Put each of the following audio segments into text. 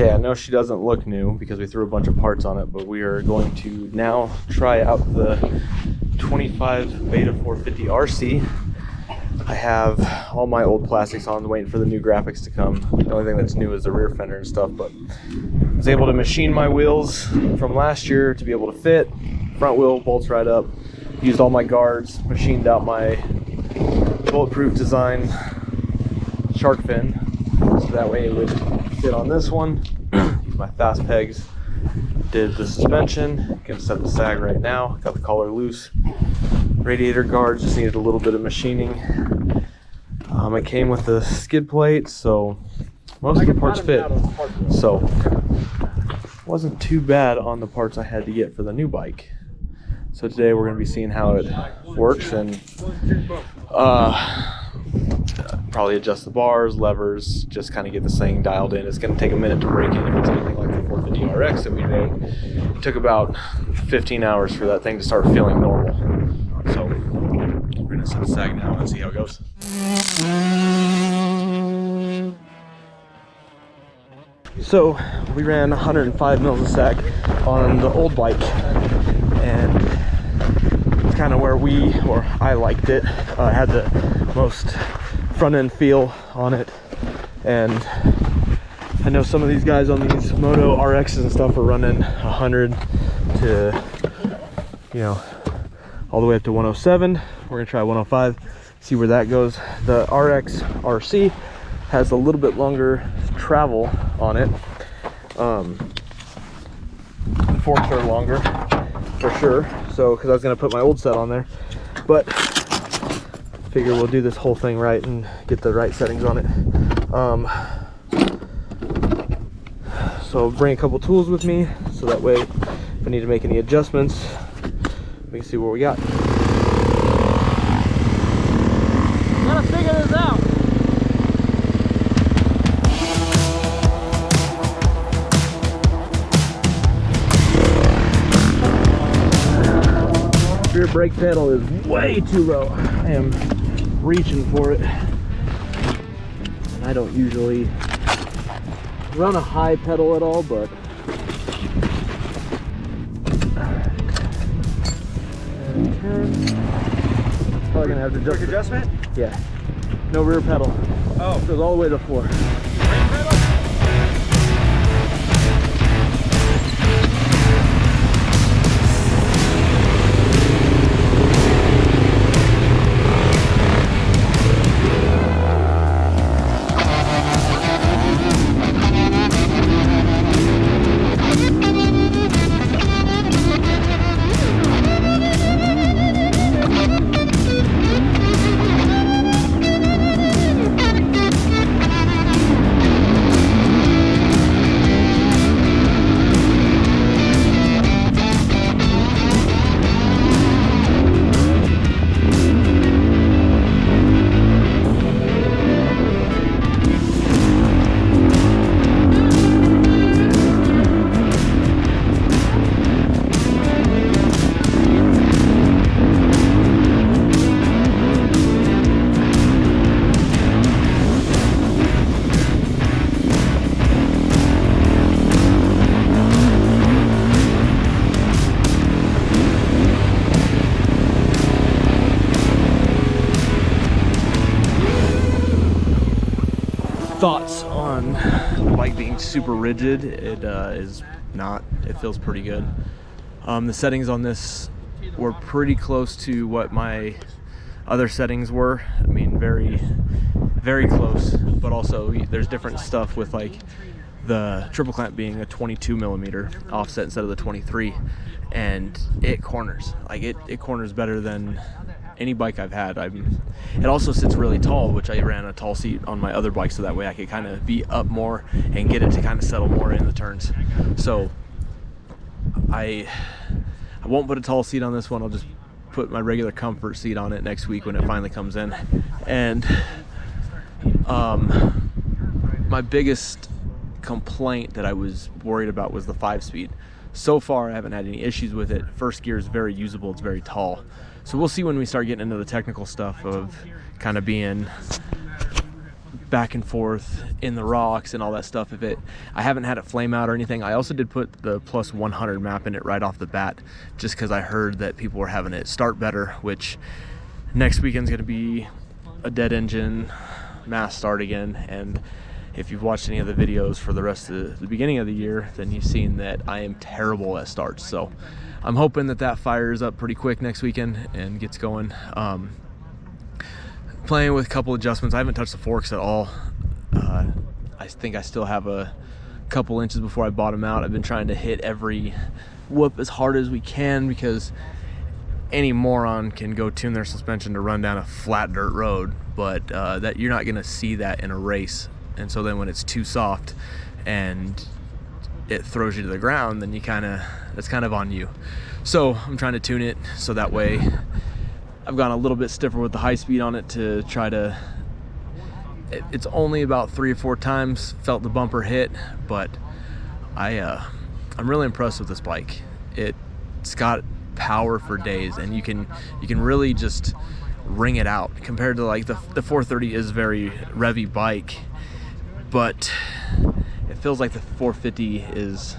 Okay, I know she doesn't look new because we threw a bunch of parts on it, but we are going to now try out the 25 Beta 450 RC. I have all my old plastics on, waiting for the new graphics to come. The only thing that's new is the rear fender and stuff, but I was able to machine my wheels from last year to be able to fit. Front wheel bolts right up. Used all my guards, machined out my bulletproof design shark fin, so that way it would fit on this one. Use my Fasst pegs. Did the suspension, gonna set the sag right now. Got the collar loose. Radiator guards just needed a little bit of machining. It came with the skid plate, so most of the parts fit. So wasn't too bad on the parts I had to get for the new bike. So today we're gonna be seeing how it works and probably adjust the bars, levers, just kind of get this thing dialed in. It's gonna take a minute to break in if it's anything like the 450 RX that we rode. It took about 15 hours for that thing to start feeling normal. So we're gonna set a sag now and see how it goes. So we ran 105 mils of sag on the old bike, and it's kind of where I liked it. I had the most front end feel on it, and I know some of these guys on these Moto RXs and stuff are running 100 to, you know, all the way up to 107. We're gonna try 105, see where that goes. The RX RC has a little bit longer travel on it. The forks are longer for sure, so because I was gonna put my old set on there, but figure we'll do this whole thing right and get the right settings on it. So bring a couple tools with me, so that way if I need to make any adjustments, we can see what we got. Gotta figure this out. Rear brake pedal is way too low. I am reaching for it. And I don't usually run a high pedal at all, but probably gonna have to adjust. Quick adjustment? Yeah. No rear pedal. Oh. It goes all the way to the floor. Thoughts on the bike being super rigid? It is not. It feels pretty good. The settings on this were pretty close to what my other settings were. I mean, very, very close, but also there's different stuff with like the triple clamp being a 22 millimeter offset instead of the 23, and it corners. Like it corners better than any bike I've had. It also sits really tall, which I ran a tall seat on my other bike, so that way I could kind of be up more and get it to kind of settle more in the turns. So I won't put a tall seat on this one. I'll just put my regular comfort seat on it next week when it finally comes in. And my biggest complaint that I was worried about was the 5-speed. So far I haven't had any issues with it. First gear is very usable, it's very tall. So we'll see when we start getting into the technical stuff of kind of being back and forth in the rocks and all that stuff. I haven't had it flame out or anything. I also did put the plus 100 map in it right off the bat, just because I heard that people were having it start better, which next weekend's gonna be a dead engine mass start again. And if you've watched any of the videos for the rest of the beginning of the year, then you've seen that I am terrible at starts. So I'm hoping that fires up pretty quick next weekend and gets going. Playing with a couple adjustments. I haven't touched the forks at all. I think I still have a couple inches before I bottom out. I've been trying to hit every whoop as hard as we can, because any moron can go tune their suspension to run down a flat dirt road, but that you're not gonna see that in a race. And so then when it's too soft and it throws you to the ground, then that's kind of on you. So I'm trying to tune it so that way I've gone a little bit stiffer with the high speed on it to try to, it's only about 3 or 4 times felt the bumper hit, but I'm really impressed with this bike. It's got power for days, and you can really just ring it out compared to like the 430 is a very revvy bike, but it feels like the 450 is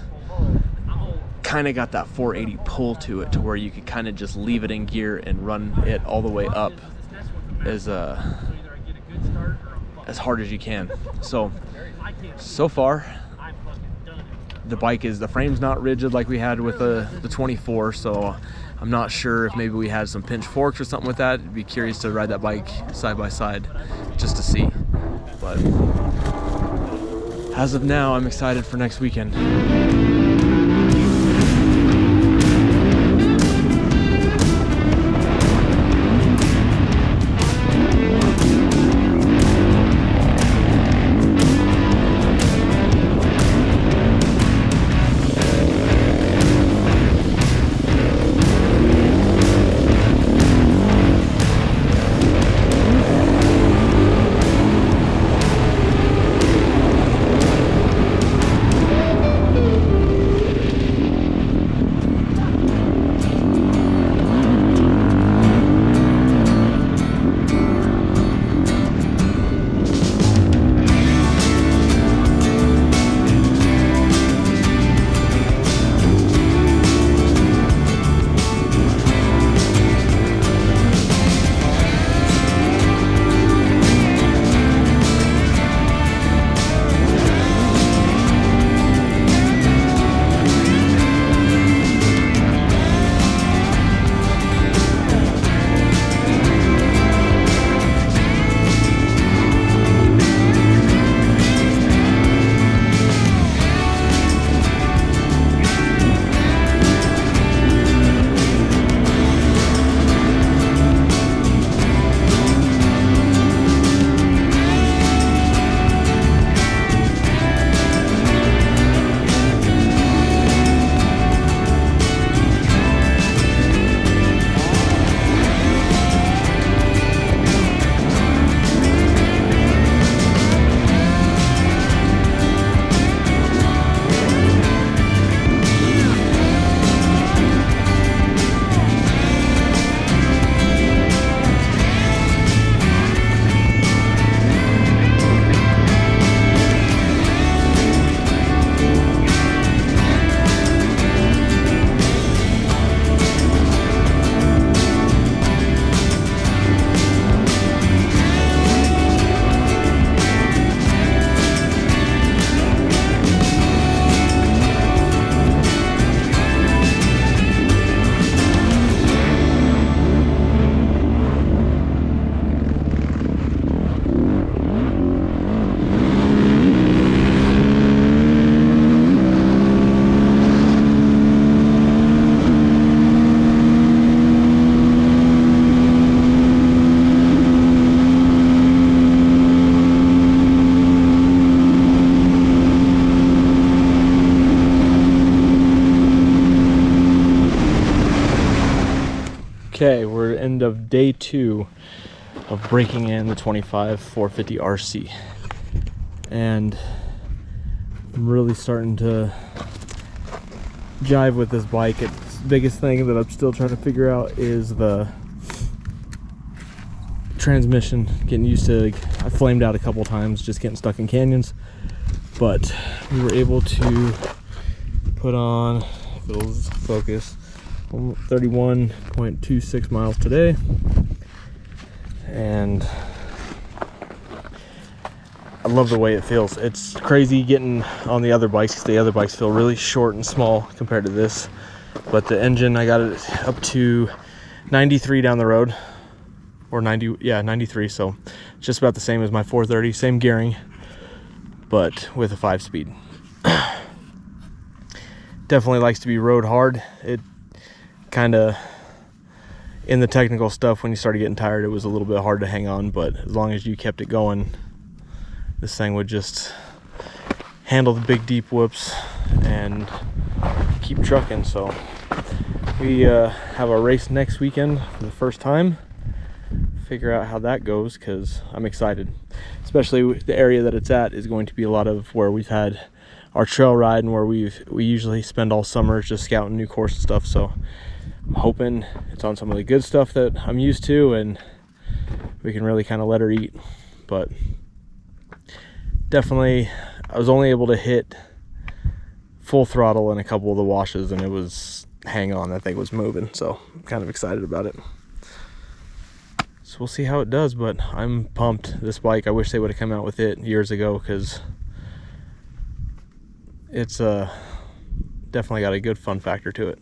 kind of got that 480 pull to it, to where you could kind of just leave it in gear and run it all the way up as hard as you can. So far the frame's not rigid like we had with the 24, so I'm not sure if maybe we had some pinch forks or something with that. I'd be curious to ride that bike side by side just to see. But as of now, I'm excited for next weekend. Okay, we're end of day 2 of breaking in the 25 450 RC, and I'm really starting to jive with this bike. It's the biggest thing that I'm still trying to figure out is the transmission, getting used to, I flamed out a couple times just getting stuck in canyons, but we were able to put on, if it'll focus, 31.26 miles today. And I love the way it feels. It's crazy getting on the other bikes because the other bikes feel really short and small compared to this. But the engine, I got it up to 93 down the road, or 93. So just about the same as my 430, same gearing, but with a 5-speed. Definitely likes to be rode hard. It kind of, in the technical stuff, when you started getting tired, it was a little bit hard to hang on, but as long as you kept it going, this thing would just handle the big deep whoops and keep trucking. So we have our race next weekend for the first time. Figure out how that goes, because I'm excited. Especially the area that it's at is going to be a lot of where we've had our trail ride and where we usually spend all summer just scouting new course and stuff. So I'm hoping it's on some of the good stuff that I'm used to and we can really kind of let her eat. But definitely, I was only able to hit full throttle in a couple of the washes, and it was hang on, that thing was moving. So I'm kind of excited about it. So we'll see how it does, but I'm pumped. This bike, I wish they would have come out with it years ago, because it's definitely got a good fun factor to it.